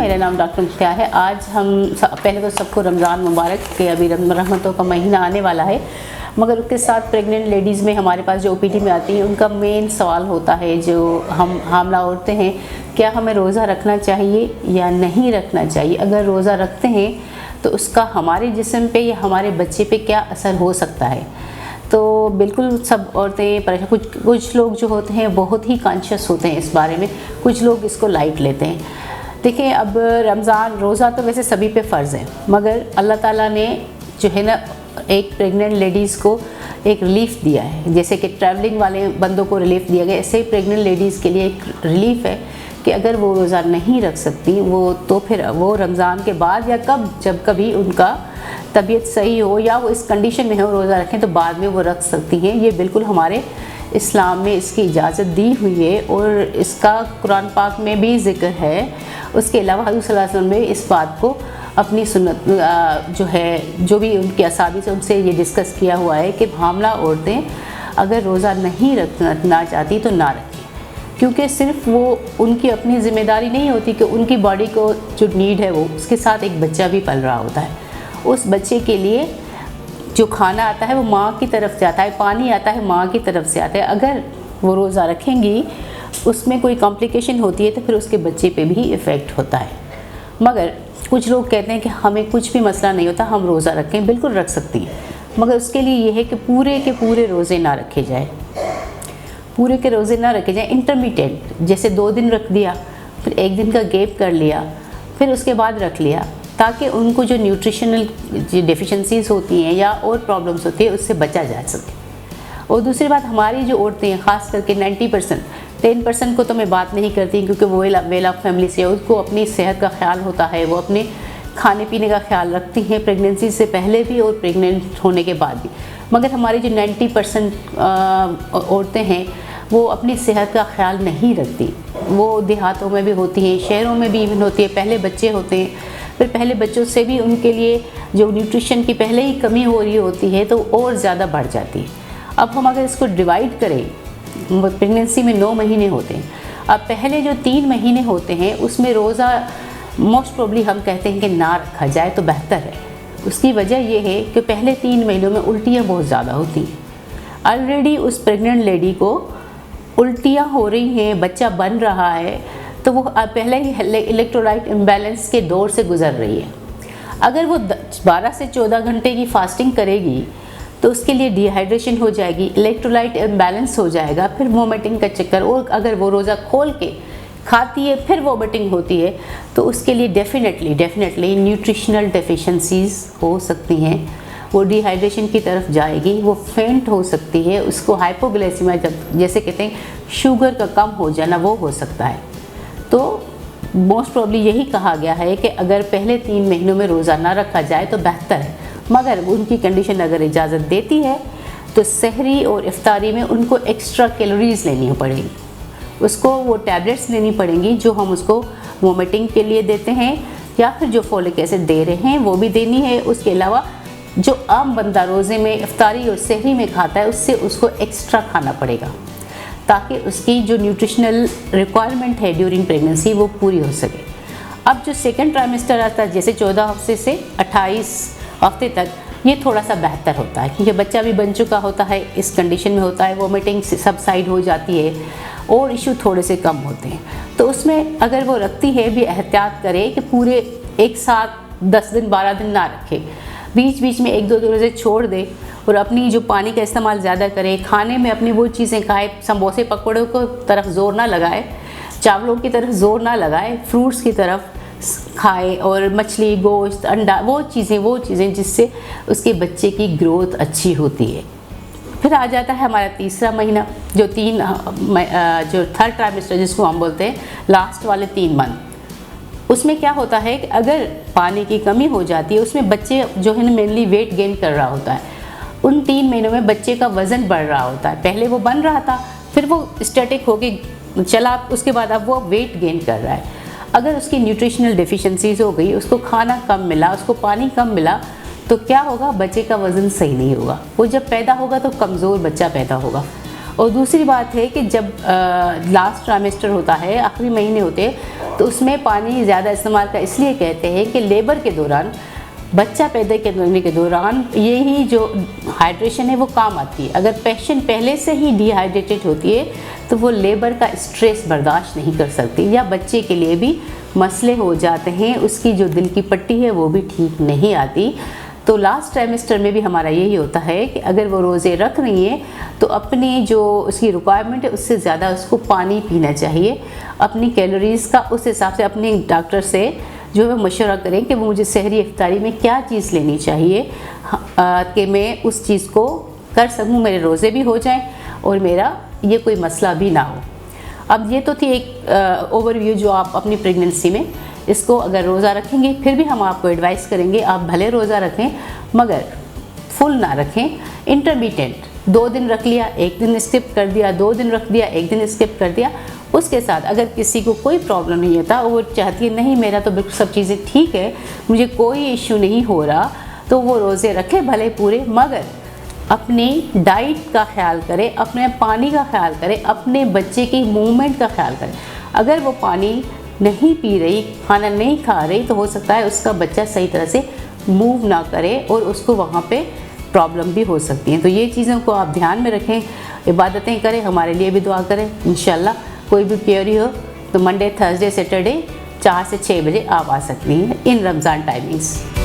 मेरा नाम डॉक्टर मुख्तियार है। आज हम पहले तो सबको रमज़ान मुबारक के, अभी रहमतों का महीना आने वाला है, मगर उसके साथ प्रेग्नेंट लेडीज़ में हमारे पास जो ओपीडी में आती हैं उनका मेन सवाल होता है, जो हम हामला औरतें हैं, क्या हमें रोज़ा रखना चाहिए या नहीं रखना चाहिए। अगर रोज़ा रखते हैं तो उसका हमारे जिस्म पे या हमारे बच्चे पे क्या असर हो सकता है। तो बिल्कुल सब औरतें परेशान, कुछ लोग जो होते हैं बहुत ही कॉन्शियस होते हैं इस बारे में, कुछ लोग इसको लाइट लेते हैं। देखिए, अब रमज़ान रोज़ा तो वैसे सभी पे फ़र्ज़ है, मगर अल्लाह ताला ने जो है ना एक प्रेग्नेंट लेडीज़ को एक रिलीफ़ दिया है, जैसे कि ट्रैवलिंग वाले बंदों को रिलीफ़ दिया गया, ऐसे ही प्रेग्नेंट लेडीज़ के लिए एक रिलीफ़ है कि अगर वो रोज़ा नहीं रख सकती वो तो फिर वो रमज़ान के बाद या जब कभी उनका तबीयत सही हो या वो इस कंडीशन में हो रोज़ा रखें तो बाद में वो रख सकती हैं। ये बिल्कुल हमारे इस्लाम में इसकी इजाज़त दी हुई है और इसका कुरान पाक में भी ज़िक्र है। उसके अलावा हज़रत सल्लल्लाहु अलैहि वसल्लम ने इस बात को अपनी सुन्नत जो है, जो भी उनके असाबी से उनसे ये डिस्कस किया हुआ है कि हामला औरतें अगर रोज़ा नहीं रखना चाहती तो ना रखें, क्योंकि सिर्फ वो उनकी अपनी ज़िम्मेदारी नहीं होती कि उनकी बॉडी को जो नीड है वो उसके साथ एक बच्चा भी पल रहा होता है। उस बच्चे के लिए जो खाना आता है वो माँ की तरफ से आता है, पानी आता है माँ की तरफ से आता है। अगर वो रोज़ा रखेंगी उसमें कोई कॉम्प्लिकेशन होती है तो फिर उसके बच्चे पे भी इफ़ेक्ट होता है। मगर कुछ लोग कहते हैं कि हमें कुछ भी मसला नहीं होता, हम रोज़ा रखें। बिल्कुल रख सकती हैं, मगर उसके लिए ये है कि पूरे के पूरे रोज़े ना रखे जाए, पूरे के रोज़े ना रखे जाएँ। इंटरमीडिएट, जैसे 2 दिन रख दिया, फिर 1 दिन का गैप कर लिया, फिर उसके बाद रख लिया, ताकि उनको जो न्यूट्रिशनल डेफिशिएंसीज़ होती हैं या और प्रॉब्लम्स होती है उससे बचा जा सके। और दूसरी बात, हमारी जो औरतें हैं ख़ास करके 90%, 10% को तो मैं बात नहीं करती क्योंकि वो वेल ऑफ फैमिली से, उसको अपनी सेहत का ख्याल होता है, वो अपने खाने पीने का ख्याल रखती हैं प्रेगनेंसी से पहले भी और प्रेग्नेंट होने के बाद भी। मगर हमारी जो 90% औरतें हैं वो अपनी सेहत का ख्याल नहीं रखती। वो देहातों में भी होती हैं, शहरों में भी इवन होती है। पहले बच्चे होते हैं, फिर पहले बच्चों से भी उनके लिए जो न्यूट्रिशन की पहले ही कमी हो रही होती है तो और ज़्यादा बढ़ जाती है। अब हम अगर इसको डिवाइड करें, प्रेगनेंसी में 9 महीने होते हैं, अब पहले जो 3 महीने होते हैं उसमें रोज़ा मोस्ट प्रोबली हम कहते हैं कि ना रखा जाए तो बेहतर है। उसकी वजह यह है कि पहले 3 महीनों में उल्टियाँ बहुत ज़्यादा होती हैं। ऑलरेडी उस प्रेग्नेंट लेडी को उल्टियाँ हो रही हैं, बच्चा बन रहा है, तो वो पहले ही इलेक्ट्रोलाइट इम्बैलेंस के दौर से गुज़र रही है। अगर वो 12 से 14 घंटे की फास्टिंग करेगी तो उसके लिए डिहाइड्रेशन हो जाएगी, इलेक्ट्रोलाइट इम्बैलेंस हो जाएगा, फिर वोमिटिंग का चक्कर। और अगर वो रोज़ा खोल के खाती है फिर वोमिटिंग होती है तो उसके लिए डेफिनेटली न्यूट्रिशनल डेफिशिएंसीज़ हो सकती हैं। वो डिहाइड्रेशन की तरफ जाएगी, वो फेंट हो सकती है, उसको हाइपोग्लाइसीमिया जैसे कहते हैं शुगर का कम हो जाना वो हो सकता है। तो मोस्ट प्रॉब्ली यही कहा गया है कि अगर पहले 3 महीनों में रोज़ा ना रखा जाए तो बेहतर है। मगर उनकी कंडीशन अगर इजाज़त देती है तो सहरी और इफ्तारी में उनको एक्स्ट्रा कैलोरीज़ लेनी पड़ेगी, उसको वो टैबलेट्स लेनी पड़ेंगी जो हम उसको वोमिटिंग के लिए देते हैं, या फिर जो फोलिक एसिड दे रहे हैं वो भी देनी है। उसके अलावा जो आम बंदा रोज़े में इफ्तारी और सहरी में खाता है उससे उसको एक्स्ट्रा खाना पड़ेगा, ताकि उसकी जो न्यूट्रिशनल रिक्वायरमेंट है ड्यूरिंग प्रेगनेंसी वो पूरी हो सके। अब जो सेकंड ट्राइमेस्टर आता है, जैसे 14 हफ्ते से 28 हफ्ते तक, ये थोड़ा सा बेहतर होता है क्योंकि बच्चा भी बन चुका होता है, इस कंडीशन में होता है, वोमिटिंग सबसाइड हो जाती है और इशू थोड़े से कम होते हैं। तो उसमें अगर वो रखती है भी एहतियात करे कि पूरे एक साथ 10 दिन 12 दिन ना रखे, बीच बीच में 1-2 रोज़े छोड़ दे और अपनी जो पानी का इस्तेमाल ज़्यादा करे, खाने में अपनी वो चीज़ें खाए, समोसे पकौड़ों को तरफ ज़ोर ना लगाए, चावलों की तरफ ज़ोर ना लगाए, फ्रूट्स की तरफ खाए, और मछली, गोश्त, अंडा, वो चीज़ें जिससे उसके बच्चे की ग्रोथ अच्छी होती है। फिर आ जाता है हमारा तीसरा महीना, जो थर्ड ट्राइमेस्टर जिसको हम बोलते हैं, लास्ट वाले 3 मंथ। उसमें क्या होता है कि अगर पानी की कमी हो जाती है, उसमें बच्चे जो है ना मेनली वेट गेन कर रहा होता है। उन 3 महीनों में बच्चे का वज़न बढ़ रहा होता है, पहले वो बन रहा था फिर वो स्टैटिक होके चला, उसके बाद अब वो वेट गेन कर रहा है। अगर उसकी न्यूट्रिशनल डेफिशिएंसीज हो गई, उसको खाना कम मिला, उसको पानी कम मिला, तो क्या होगा, बच्चे का वज़न सही नहीं होगा। वो जब पैदा होगा तो कमज़ोर बच्चा पैदा होगा और दूसरी बात है कि जब लास्ट ट्राइमेस्टर होता है, आखिरी महीने होते हैं, तो उसमें पानी ज़्यादा इस्तेमाल का इसलिए कहते हैं कि लेबर के दौरान, बच्चा पैदा करने के दौरान यही जो हाइड्रेशन है वो काम आती है। अगर पेशेंट पहले से ही डिहाइड्रेटेड होती है तो वो लेबर का स्ट्रेस बर्दाश्त नहीं कर सकती, या बच्चे के लिए भी मसले हो जाते हैं, उसकी जो दिल की पट्टी है वो भी ठीक नहीं आती। तो लास्ट ट्राइमेस्टर में भी हमारा यही होता है कि अगर वो रोज़े रख रही हैं तो अपनी जो उसकी रिक्वायरमेंट है उससे ज़्यादा उसको पानी पीना चाहिए। अपनी कैलोरीज़ का उस हिसाब से अपने डॉक्टर से जो है मशवरा करें कि वो मुझे सहरी इफ्तारी में क्या चीज़ लेनी चाहिए कि मैं उस चीज़ को कर सकूं, मेरे रोज़े भी हो जाएं और मेरा ये कोई मसला भी ना हो। अब ये तो थी एक ओवरव्यू जो आप अपनी प्रेगनेंसी में इसको अगर रोज़ा रखेंगे, फिर भी हम आपको एडवाइस करेंगे आप भले रोज़ा रखें मगर फुल ना रखें, इंटरमीडिएट 2 दिन रख लिया, 1 दिन स्किप कर दिया, 2 दिन रख दिया, 1 दिन स्किप कर दिया। उसके साथ अगर किसी को कोई प्रॉब्लम नहीं होता, वो चाहती है नहीं मेरा तो बिल्कुल सब चीज़ें ठीक है, मुझे कोई इश्यू नहीं हो रहा, तो वो रोज़े रखे भले पूरे, मगर अपनी डाइट का ख्याल करें, अपने पानी का ख्याल करें, अपने बच्चे की मूवमेंट का ख्याल करें। अगर वो पानी नहीं पी रही, खाना नहीं खा रही, तो हो सकता है उसका बच्चा सही तरह से मूव ना करे और उसको वहाँ पे प्रॉब्लम भी हो सकती हैं। तो ये चीज़ों को आप ध्यान में रखें, इबादतें करें, हमारे लिए भी दुआ करें। इंशाल्लाह कोई भी क्वेरी हो तो मंडे, थर्सडे, सैटरडे 4 से 6 बजे आप आ सकती हैं इन रमज़ान टाइमिंग्स।